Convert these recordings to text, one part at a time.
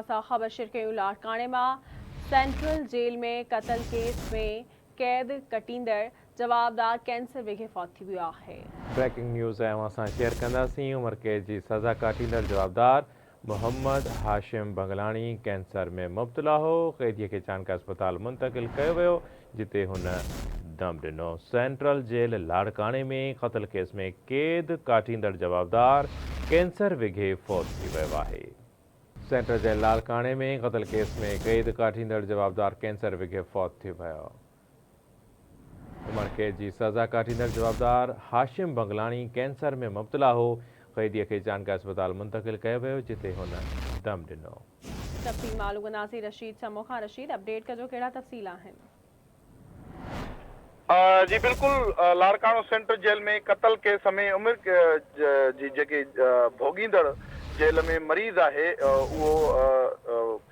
ख़बर शिरकयूं लाड़काणे में central jail में कत्ल केस में कैद कटींदड़ जवाबदार कैंसर विघे फौत थी वियो आहे। ब्रेकिंग न्यूज़ असां शेयर कंदासीं। उम्र कैद की सज़ा काटींदड़ जवाबदार मोहम्मद हाशिम बंगलानी कैंसर में मुब्तला हो। कैदीअ खे चाणका अस्पताल मुंतकिल किया वियो, जिते हुन दम ॾिनो। सेंट्रल जेल लाड़काणे में क़त्ल केस में कैद काटींदड़ जवाबदार कैंसर विघे फौत थी वियो आहे। सेंट्रल जेल लाड़काणे में क़त्ल केस में कैद काटींदड़ जवाबदार कैंसर विघे फौत थी वियो। उम्र कैद की सज़ा काटींदड़ जवाबदार हाशिम बंगलानी कैंसर में मुब्तला हो। कैदीअ खे चाणका अस्पताल मुंतकिल किया वियो, जिते हुन दम ॾिनो। तफ़सील मालूम कंदासीं रशीद समो खां। रशीद, अपडेट कजो, कहिड़ा तफ़सील आहिनि? जी बिल्कुल, लाड़काणो सेंट्रल जेल में कत्ल केस में उमिर जी जेके भोगींदड़ जेल में मरीज़ आहे उहो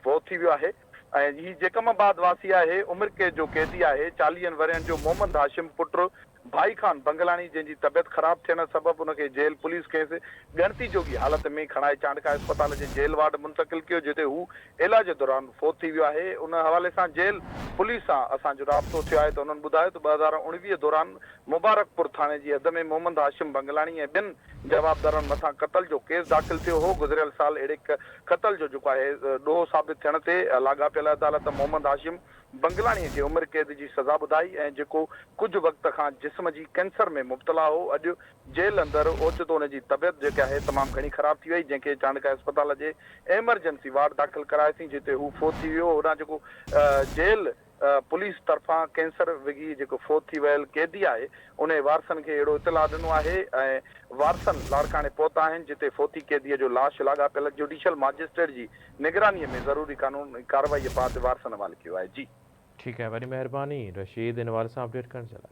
फौत थी वियो आहे। ऐं ही जेकमाबाद वासी आहे, उमिर कैद जो कैदी आहे 40 वरियनि जो मोहम्मद हाशिम पुट भाई खान बंगलानी, जंहिंजी तबियत ख़राब थियण सबबि उनखे जेल पुलिस खेसि ॻणती जोगी हालत में खणाए चाणका अस्पताल जे जेल वार्ड मुंतकिल कियो, जिते हू इलाज दौरान फौत थी वियो आहे। उन हवाले सां जेल पुलिस सां असांजो राब्तो थियो आहे, त उन्हनि ॿुधायो त 2019 दौरान मुबारकपुर थाणे जी हद में मोहम्मद हाशिम बंगलानी ऐं ॿिनि जवाबदारनि मथां क़त्ल जो केस दाख़िल थियो हो। गुज़िरियल साल अहिड़े क़त्ल जो जेको आहे ॾोह साबित थियण ते लाॻापियल अदालत मोहम्मद हाशिम बंगलाणीअ खे उमिरि कैद जी सज़ा ॿुधाई, ऐं जेको कुझु वक़्त खां जिस्म जी कैंसर में मुब्तला हो, अॼु जेल अंदरि ओचितो हुनजी तबियत जेका आहे तमामु घणी ख़राब थी वई, जंहिंखे चाणका अस्पताल जे एमरजेंसी वार्ड दाख़िल कराएसीं, जिते हू फौत थी वियो। हुन जेको जेल पुलिस तरफ़ां कैंसर विघी जेको फौत थी वियल कैदी आहे, उन वारसनि खे अहिड़ो इतला ॾिनो आहे, ऐं वारसनि लाड़काणे पहुता आहिनि, जिते फौती कैदीअ जो लाश लाॻापियल जुडिशियल मजिस्ट्रेट जी निगरानीअ में ज़रूरी कानूनी कार्रवाई बाद वारसनि हवाले कयो आहे। जी ठीक है, वरी मेहरबानी रशीद इन हवाले सां अपडेट करण जे लाइ।